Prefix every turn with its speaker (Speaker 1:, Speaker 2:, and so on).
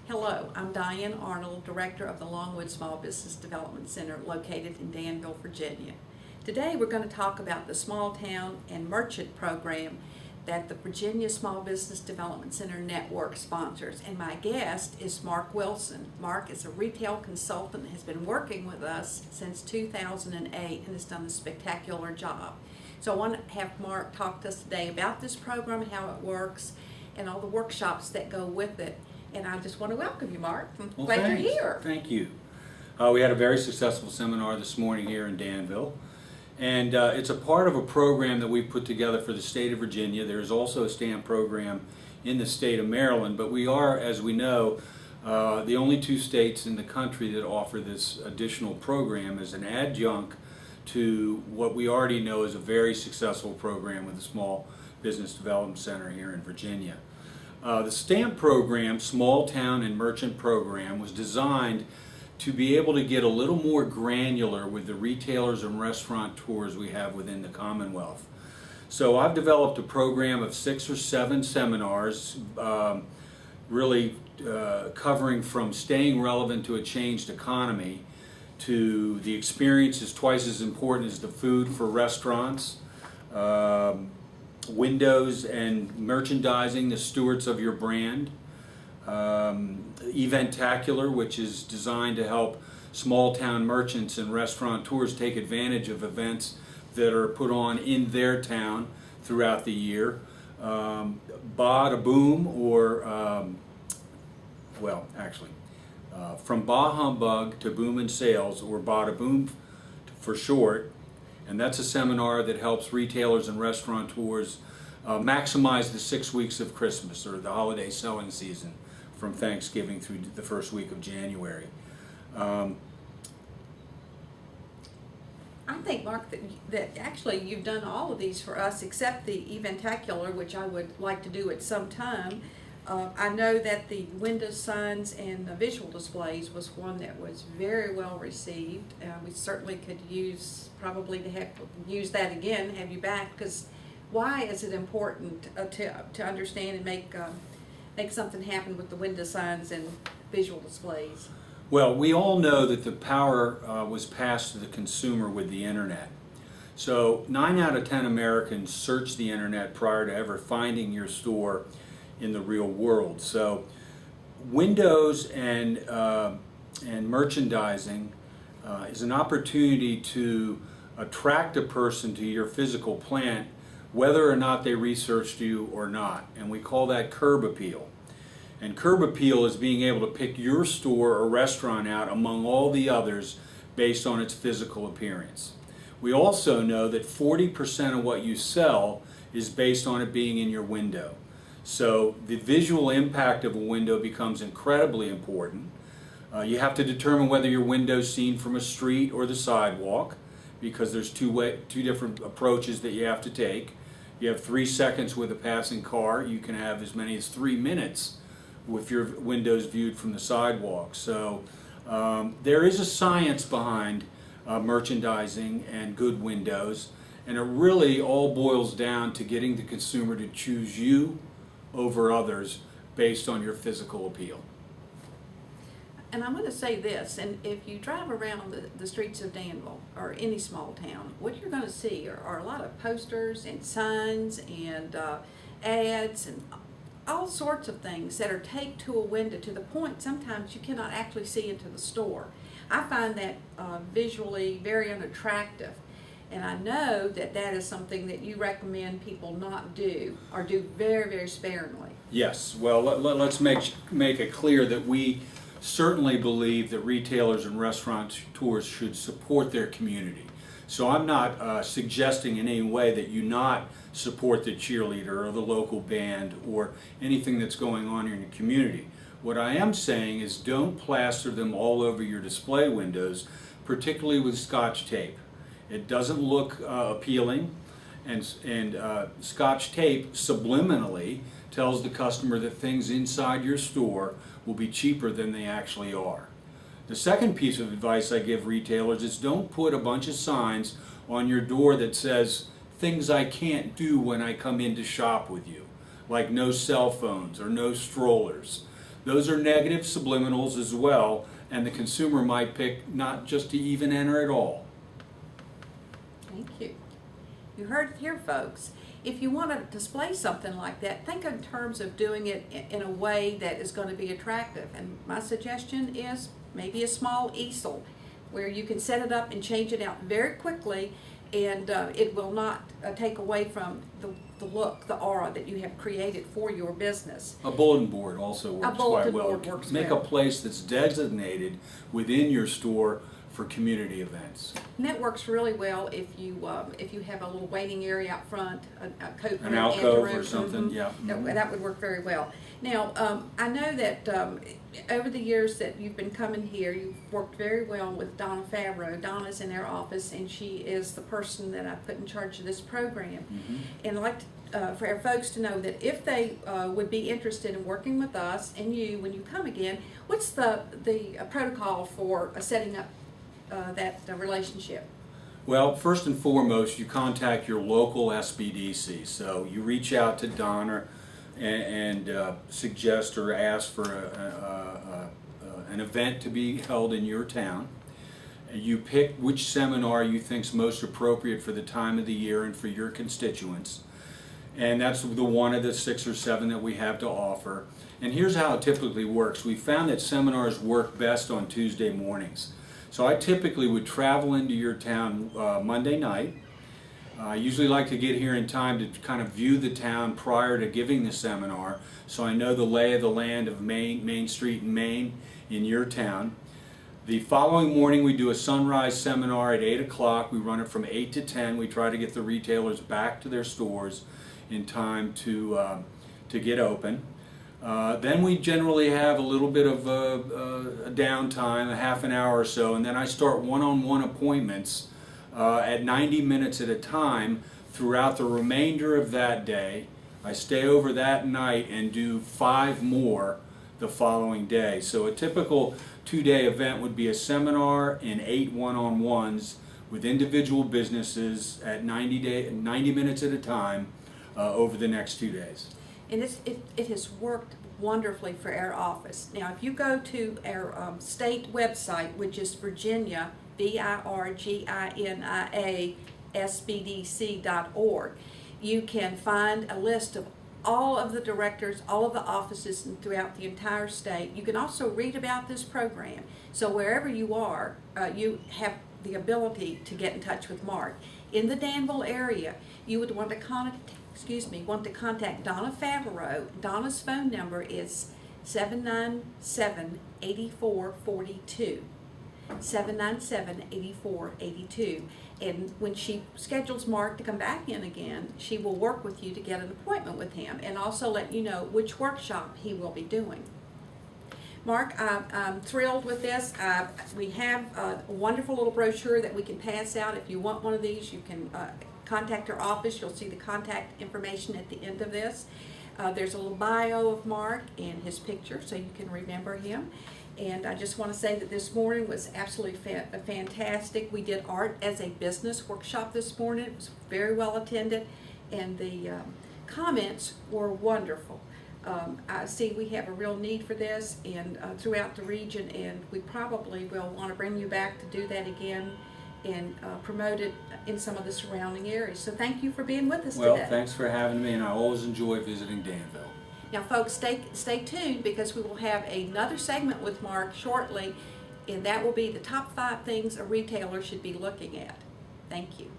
Speaker 1: Hello, I'm Diane Arnold, Director of the Longwood Small Business Development Center located in Danville, Virginia. Today we're going to talk about the Small Town and Merchant Program that the Virginia Small Business Development Center Network sponsors, and my guest is Mark Wilson. Mark is a retail consultant and has been working with us since 2008 and has done a spectacular job. So I want to have Mark talk to us today about this program, how it works, and all the workshops that go with it. And I just want to welcome you, Mark.
Speaker 2: Well,
Speaker 1: Glad
Speaker 2: thanks.
Speaker 1: you're here.
Speaker 2: Thank you. We had a very successful seminar this morning here in Danville. And it's a part of a program that we put together for the state of Virginia. There's also a stamp program in the state of Maryland, but we are, as we know, the only two states in the country that offer this additional program as an adjunct to what we already know is a very successful program with the Small Business Development Center here in Virginia. The STAMP program, Small Town and Merchant Program, was designed to be able to get a little more granular with the retailers and restaurateurs we have within the Commonwealth. So I've developed a program of 6 or 7 seminars, really covering from staying relevant to a changed economy to the experience is twice as important as the food for restaurants, windows and merchandising, the stewards of your brand, Eventacular, which is designed to help small town merchants and restaurateurs take advantage of events that are put on in their town throughout the year. Bada Boom, or from Bah Humbug to Boom in Sales, or Bada Boom for short. And that's a seminar that helps retailers and restaurateurs maximize the 6 weeks of Christmas, or the holiday selling season, from Thanksgiving through the first week of January.
Speaker 1: I think, Mark, that actually you've done all of these for us except the Eventacular, which I would like to do at some time. I know that the window signs and the visual displays was one that was very well received. We certainly could use probably to use that again, have you back, because why is it important to understand and make something happen with the window signs and visual displays?
Speaker 2: Well, we all know that the power was passed to the consumer with the internet. So 9 out of 10 Americans search the internet prior to ever finding your store in the real world. So windows and merchandising is an opportunity to attract a person to your physical plant, whether or not they researched you or not. And we call that curb appeal. And curb appeal is being able to pick your store or restaurant out among all the others based on its physical appearance. We also know that 40% of what you sell is based on it being in your window. So the visual impact of a window becomes incredibly important. You have to determine whether your window is seen from a street or the sidewalk, because there's two different approaches that you have to take. You have 3 seconds with a passing car. You can have as many as 3 minutes with your windows viewed from the sidewalk. So there is a science behind merchandising and good windows, and it really all boils down to getting the consumer to choose you over others based on your physical appeal.
Speaker 1: And I'm going to say this, and if you drive around the streets of Danville or any small town, what you're going to see are a lot of posters and signs and ads and all sorts of things that are taped to a window to the point sometimes you cannot actually see into the store. I find that visually very unattractive. And I know that is something that you recommend people not do, or do very, very sparingly.
Speaker 2: Yes, well, let's make it clear that we certainly believe that retailers and restaurateurs should support their community. So I'm not suggesting in any way that you not support the cheerleader or the local band or anything that's going on in your community. What I am saying is don't plaster them all over your display windows, particularly with Scotch tape. It doesn't look appealing, and Scotch tape subliminally tells the customer that things inside your store will be cheaper than they actually are. The second piece of advice I give retailers is don't put a bunch of signs on your door that says things I can't do when I come in to shop with you, like no cell phones or no strollers. Those are negative subliminals as well, and the consumer might pick not just to even enter at all.
Speaker 1: Thank you. You heard it here, folks. If you want to display something like that, think in terms of doing it in a way that is going to be attractive. And my suggestion is maybe a small easel where you can set it up and change it out very quickly, and it will not take away from the look, the aura that you have created for your business.
Speaker 2: A bulletin board also works quite
Speaker 1: bulletin
Speaker 2: well.
Speaker 1: board works
Speaker 2: Make
Speaker 1: well.
Speaker 2: a place that's designated within your store for community events.
Speaker 1: And that works really well if you have a little waiting area out front, a coat room,
Speaker 2: An alcove
Speaker 1: anteroom.
Speaker 2: or something, yeah.
Speaker 1: That would work very well. Now, I know that over the years that you've been coming here, you've worked very well with Donna Favreau. Donna's in our office, and she is the person that I put in charge of this program. And I'd like for our folks to know that if they would be interested in working with us and you when you come again, what's the protocol for setting up that relationship?
Speaker 2: Well, first and foremost, you contact your local SBDC. So you reach out to Donna and suggest or ask for an event to be held in your town. You pick which seminar you think is most appropriate for the time of the year and for your constituents. And that's the one of the 6 or 7 that we have to offer. And here's how it typically works. We found that seminars work best on Tuesday mornings. So I typically would travel into your town Monday night. I usually like to get here in time to kind of view the town prior to giving the seminar, so I know the lay of the land of Main Street in Maine in your town. The following morning we do a sunrise seminar at 8 o'clock. We run it from 8 to 10. We try to get the retailers back to their stores in time to get open. Then we generally have a little bit of a downtime, a half an hour or so, and then I start one-on-one appointments at 90 minutes at a time throughout the remainder of that day. I stay over that night and do 5 more the following day. So a typical 2-day event would be a seminar and 8 one-on-ones with individual businesses at 90 minutes at a time over the next 2 days.
Speaker 1: And it has worked wonderfly for our office. Now, if you go to our state website, which is Virginia, VIRGINIA, SBDC.org, you can find a list of all of the directors, all of the offices throughout the entire state. You can also read about this program. So wherever you are, you have the ability to get in touch with Mark. In the Danville area, you would want to contact Donna Favreau. Donna's phone number is 797-8442. 797-8482. And when she schedules Mark to come back in again, she will work with you to get an appointment with him and also let you know which workshop he will be doing. Mark, I'm thrilled with this. We have a wonderful little brochure that we can pass out. If you want one of these, you can contact our office. You'll see the contact information at the end of this. There's a little bio of Mark and his picture so you can remember him. And I just want to say that this morning was absolutely fantastic. We did art as a business workshop this morning. It was very well attended, and the comments were wonderful. I see we have a real need for this and throughout the region, and we probably will want to bring you back to do that again and promote it in some of the surrounding areas. So thank you for being with us today.
Speaker 2: Well, thanks for having me, and I always enjoy visiting Danville.
Speaker 1: Now, folks, stay tuned because we will have another segment with Mark shortly, and that will be the top 5 things a retailer should be looking at. Thank you.